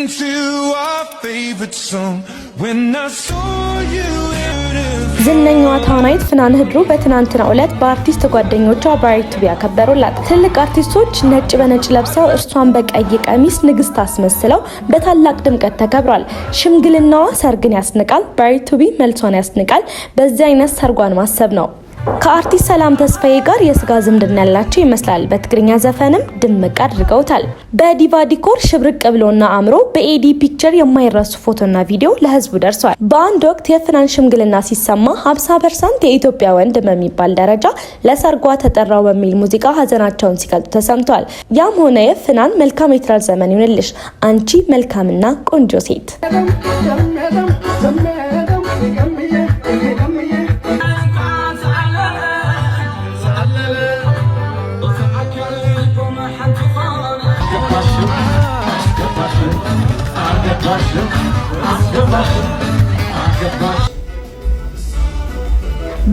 to our favorite song. When I saw you. ዝነኛዋ ተዋናይት ፍናን ህድሩ በትናንትናው ዕለት በአርቲስት ጓደኞቿ በራይቱ ያከበሩላት ትልቅ አርቲስቶች ነጭ በነጭ ለብሰው እርሷን በቀይ ቀሚስ ንግስት አስመስለው በታላቅ ድምቀት ተከብሯል። ሽምግልናዋ ሰርግን ያስንቃል፣ በራይቱ መልሷን ያስንቃል። በዚህ አይነት ሰርጓን ማሰብ ነው። ከአርቲስት ሰላም ተስፋዬ ጋር የስጋ ዝምድና ያላቸው ይመስላል። በትግርኛ ዘፈንም ድምቅ አድርገውታል። በዲቫ ዲኮር ሽብርቅ ብሎና አምሮ በኤዲ ፒክቸር የማይረሱ ፎቶና ቪዲዮ ለህዝቡ ደርሷል። በአንድ ወቅት የፍናን ሽምግልና ሲሰማ 50% የኢትዮጵያ ወንድ በሚባል ደረጃ ለሰርጓ ተጠራው በሚል ሙዚቃ ሀዘናቸውን ሲገልጹ ተሰምቷል። ያም ሆነ የፍናን መልካም የትዳር ዘመን ይሁንልሽ አንቺ መልካምና ቆንጆ ሴት።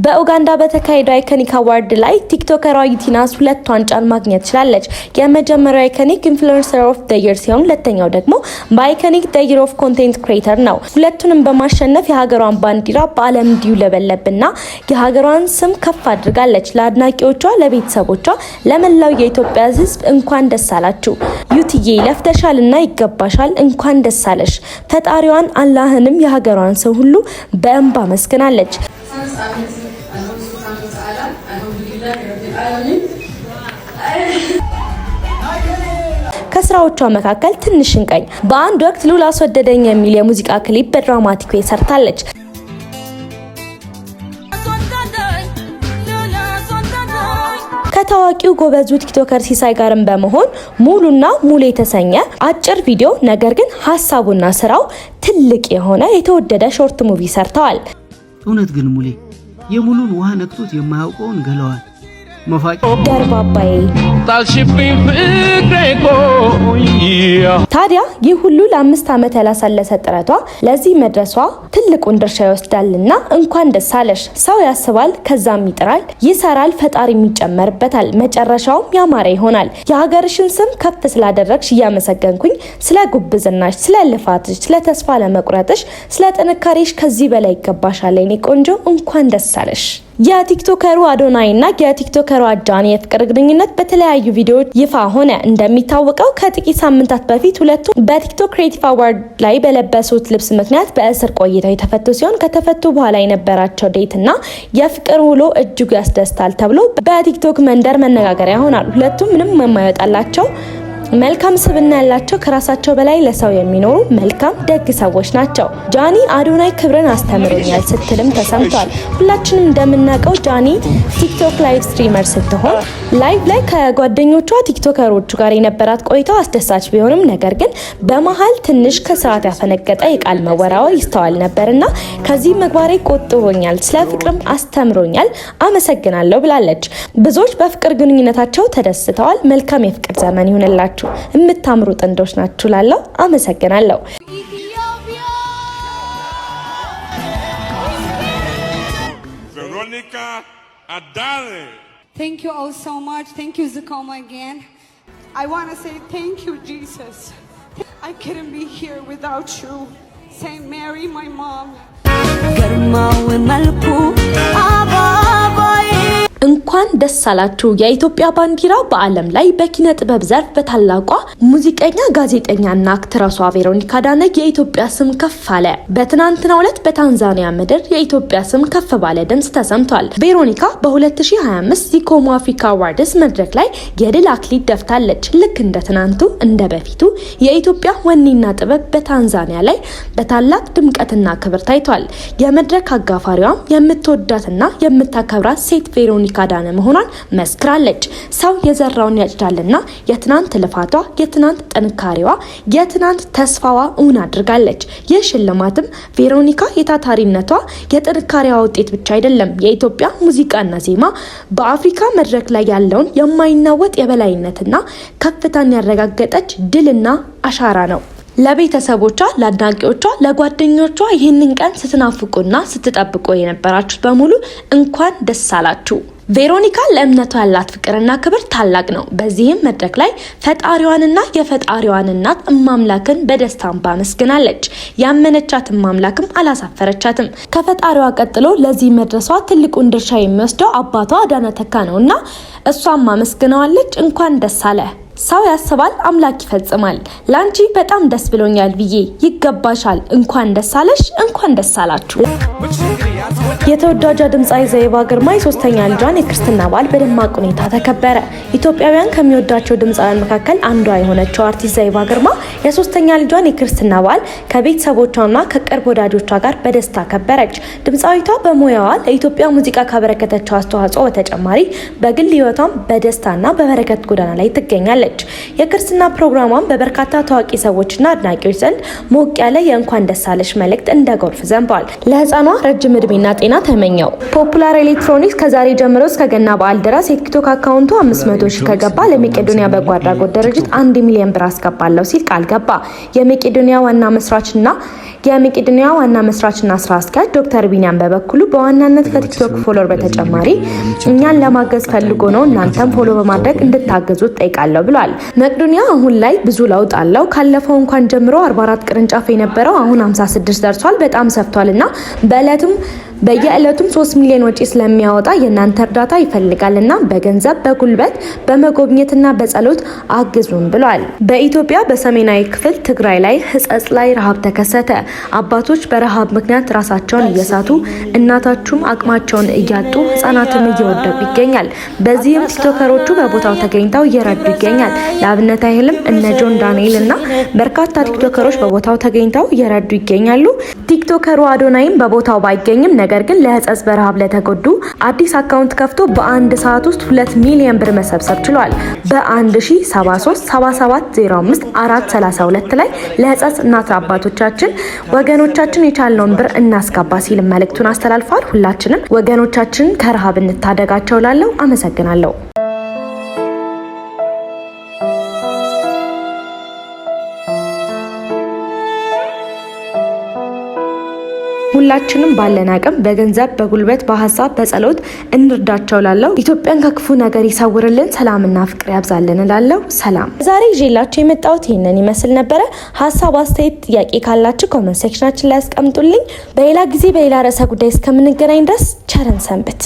በኡጋንዳ በተካሄደው አይኮኒክ አዋርድ ላይ ቲክቶከሯ ዩቲናስ 2 ዋንጫን ማግኘት ችላለች። የመጀመሪያው አይኮኒክ ኢንፍሉዌንሰር ኦፍ ዘ ይር ሲሆን ሁለተኛው ደግሞ በአይኮኒክ ዘ ይር ኦፍ ኮንቴንት ክሬተር ነው። ሁለቱንም በማሸነፍ የሀገሯን ባንዲራ በዓለም እንዲውለበለብና የሀገሯን ስም ከፍ አድርጋለች። ለአድናቂዎቿ፣ ለቤተሰቦቿ፣ ለመላው የኢትዮጵያ ሕዝብ እንኳን ደስ አላችሁ። ዩቲዬ ለፍተሻልና ይገባሻል፣ እንኳን ደስ አለሽ። ፈጣሪዋን አላህንም የሀገሯን ሰው ሁሉ በእንባ መስግናለች። ከስራዎቿ መካከል ትንሽ እንቀኝ በአንድ ወቅት ሉላ አስወደደኝ የሚል የሙዚቃ ክሊፕ በድራማቲክ ዌይ ሰርታለች። ከታዋቂው ጎበዙ ቲክቶከር ሲሳይ ጋርም በመሆን ሙሉና ሙሉ የተሰኘ አጭር ቪዲዮ ነገር ግን ሀሳቡና ስራው ትልቅ የሆነ የተወደደ ሾርት ሙቪ ሰርተዋል። እውነት ግን ሙሌ የሙሉን ውሃ ነክቶት የማያውቀውን ገለዋል። ደርባባዬ ታዲያ ይህ ሁሉ ለ5 ዓመት ያላሳለሰ ጥረቷ ለዚህ መድረሷ ትልቁን ድርሻ ይወስዳልና እንኳን ደስ አለሽ። ሰው ያስባል፣ ከዛም ይጥራል፣ ይሰራል፣ ፈጣሪም ይጨመርበታል፣ መጨረሻውም ያማረ ይሆናል። የሀገርሽን ስም ከፍ ስላደረግሽ እያመሰገንኩኝ ስለ ጉብዝናሽ፣ ስለ ልፋትሽ፣ ስለ ተስፋ ለመቁረጥሽ፣ ስለ ጥንካሬሽ ከዚህ በላይ ይገባሻል የኔ ቆንጆ፣ እንኳን ደስ አለሽ። የቲክቶከሩ አዶናይ እና የቲክቶከሩ ጃኒ የፍቅር ግንኙነት በተለያዩ ቪዲዮዎች ይፋ ሆነ። እንደሚታወቀው ከጥቂት ሳምንታት በፊት ሁለቱ በቲክቶክ ክሬቲቭ አዋርድ ላይ በለበሱት ልብስ ምክንያት በእስር ቆይተው የተፈቱ ሲሆን ከተፈቱ በኋላ የነበራቸው ዴት እና የፍቅር ውሎ እጅጉ ያስደስታል ተብሎ በቲክቶክ መንደር መነጋገሪያ ሆኗል። ሁለቱም ምንም የማይወጣላቸው መልካም ስብዕና ያላቸው ከራሳቸው በላይ ለሰው የሚኖሩ መልካም ደግ ሰዎች ናቸው። ጃኒ አዶናይ ክብርን አስተምሮኛል ስትልም ተሰምቷል። ሁላችንም እንደምናውቀው ጃኒ ቲክቶክ ላይቭ ስትሪመር ስትሆን ላይቭ ላይ ከጓደኞቿ ቲክቶከሮቹ ጋር የነበራት ቆይታ አስደሳች ቢሆንም ነገር ግን በመሀል ትንሽ ከስርዓት ያፈነገጠ የቃል መወራወር ይስተዋል ነበርና ከዚህ ምግባሬ ቆጥቦኛል፣ ስለ ፍቅርም አስተምሮኛል፣ አመሰግናለሁ ብላለች። ብዙዎች በፍቅር ግንኙነታቸው ተደስተዋል። መልካም የፍቅር ዘመን ይሁንላችሁ። የምታምሩ ጥንዶች ናችሁ ላለው አመሰግናለሁ። Veronica Adale. Thank you all so much. Thank you Zakoma again. I want to say thank you Jesus. I couldn't be here without you. Saint Mary, my mom. እንኳን ደስ አላችሁ። የኢትዮጵያ ባንዲራ በዓለም ላይ በኪነ ጥበብ ዘርፍ በታላቋ ሙዚቀኛ ጋዜጠኛና አክትረሷ ቬሮኒካ አዳነ የኢትዮጵያ ስም ከፍ አለ። በትናንትናው ዕለት በታንዛኒያ ምድር የኢትዮጵያ ስም ከፍ ባለ ድምጽ ተሰምቷል። ቬሮኒካ በ2025 ዚኮሞ አፍሪካ አዋርድስ መድረክ ላይ የድል አክሊል ደፍታለች። ልክ እንደ ትናንቱ እንደ በፊቱ የኢትዮጵያ ወኔና ጥበብ በታንዛኒያ ላይ በታላቅ ድምቀትና ክብር ታይቷል። የመድረክ አጋፋሪዋም የምትወዳትና የምታከብራት ሴት ቬሮኒካ አዳነ መሆኗን መስክራለች። ሰው የዘራውን ያጭዳልና የትናንት ልፋቷ፣ የትናንት ጥንካሬዋ፣ የትናንት ተስፋዋ እውን አድርጋለች። ይህ ሽልማትም ቬሮኒካ የታታሪነቷ የጥንካሬዋ ውጤት ብቻ አይደለም፣ የኢትዮጵያ ሙዚቃና ዜማ በአፍሪካ መድረክ ላይ ያለውን የማይናወጥ የበላይነትና ከፍታን ያረጋገጠች ድልና አሻራ ነው። ለቤተሰቦቿ፣ ለአድናቂዎቿ፣ ለጓደኞቿ ይህንን ቀን ስትናፍቁና ስትጠብቁ የነበራችሁ በሙሉ እንኳን ደስ አላችሁ። ቬሮኒካ ለእምነቷ ያላት ፍቅርና ክብር ታላቅ ነው። በዚህም መድረክ ላይ ፈጣሪዋንና የፈጣሪዋን እናት እማምላክን በደስታ አመስግናለች። ያመነቻት እማምላክም አላሳፈረቻትም። ከፈጣሪዋ ቀጥሎ ለዚህ መድረሷ ትልቁን ድርሻ የሚወስደው አባቷ አዳነ ተካ ነውና እሷም አመስግናዋለች። እንኳን ደስ አለ። ሰው ያስባል አምላክ ይፈጽማል። ላንቺ በጣም ደስ ብሎኛል ብዬ ይገባሻል። እንኳን ደስ አለሽ፣ እንኳን ደስ አላችሁ። የተወዳጇ ድምጻዊ ዘይባ ግርማ የሶስተኛ ልጇን የክርስትና በዓል በደማቅ ሁኔታ ተከበረ። ኢትዮጵያውያን ከሚወዳቸው ድምጻውያን መካከል አንዷ የሆነችው አርቲስት ዘይባ ግርማ የሶስተኛ ልጇን የክርስትና በዓል ከቤተሰቦቿና ከቅርብ ወዳጆቿ ጋር በደስታ ከበረች። ድምጻዊቷ በሙያዋ ለኢትዮጵያ ሙዚቃ ካበረከተችው አስተዋጽኦ በተጨማሪ በግል ሕይወቷም በደስታና በበረከት ጎዳና ላይ ትገኛለች። የክርስትና ፕሮግራሟን በበርካታ ታዋቂ ሰዎችና አድናቂዎች ዘንድ ሞቅ ያለ የእንኳን ደስ አለሽ መልእክት እንደ ጎርፍ ዘንቧል። ለህፃኗ ረጅም እድሜና ጤና ተመኘው። ፖፑላር ኤሌክትሮኒክስ ከዛሬ ጀምሮ እስከ ገና በዓል ድረስ የቲክቶክ አካውንቱ 500 ሺህ ከገባ ለመቄዶንያ በጎ አድራጎት ድርጅት 1 ሚሊዮን ብር አስገባለሁ ሲል ቃል ገባ። የመቄዶንያ ዋና መስራችና ስራ አስኪያጅ ዶክተር ቢኒያም በበኩሉ በዋናነት ከቲክቶክ ፎሎወር በተጨማሪ እኛን ለማገዝ ፈልጎ ነው፣ እናንተም ፎሎ በማድረግ እንድታገዙት ጠይቃለሁ ብሏል። መቄዶንያ አሁን ላይ ብዙ ለውጥ አለው። ካለፈው እንኳን ጀምሮ 44 ቅርንጫፍ የነበረው አሁን 56 ደርሷል። በጣም ሰፍቷልና በየዕለቱም 3 ሚሊዮን ወጪ ስለሚያወጣ የእናንተ እርዳታ ይፈልጋልና በገንዘብ፣ በጉልበት፣ በመጎብኘትና በጸሎት አግዙን ብሏል። በኢትዮጵያ በሰሜናዊ ክፍል ትግራይ ላይ ሕጸጽ ላይ ረሃብ ተከሰተ። አባቶች በረሃብ ምክንያት ራሳቸውን እየሳቱ እናቶቹም አቅማቸውን እያጡ ህጻናትም እየወደቁ ይገኛል። በዚህም ቲክቶከሮቹ በቦታው ተገኝተው እየረዱ ይገኛል። ለአብነት ያህልም እነ ጆን ዳንኤል እና በርካታ ቲክቶከሮች በቦታው ተገኝተው እየረዱ ይገኛሉ። ቲክቶከሩ አዶናይም በቦታው ባይገኝም ነገር ግን ለህጸጽ በረሃብ ለተጎዱ አዲስ አካውንት ከፍቶ በአንድ ሰዓት ውስጥ 2 ሚሊዮን ብር መሰብሰብ ችሏል። በ1073 7705 432 ላይ ለህጸጽ እናት አባቶቻችን ወገኖቻችን የቻልነውን ብር እናስገባ ሲል መልእክቱን አስተላልፏል። ሁላችንም ወገኖቻችን ከረሃብ እንታደጋቸው ላለው አመሰግናለሁ። ሁላችንም ባለን አቅም በገንዘብ፣ በጉልበት፣ በሐሳብ፣ በጸሎት እንርዳቸው ላለው ኢትዮጵያን ከክፉ ነገር ይሰውርልን፣ ሰላምና ፍቅር ያብዛልን ላለው ሰላም። ዛሬ ይዤላችሁ የመጣሁት ይሄንን ይመስል ነበረ። ሐሳብ፣ አስተያየት፣ ጥያቄ ካላችሁ ኮሜንት ሴክሽናችን ላይ አስቀምጡልኝ። በሌላ ጊዜ በሌላ ርዕሰ ጉዳይ እስከምንገናኝ ድረስ ቸርን ሰንብት።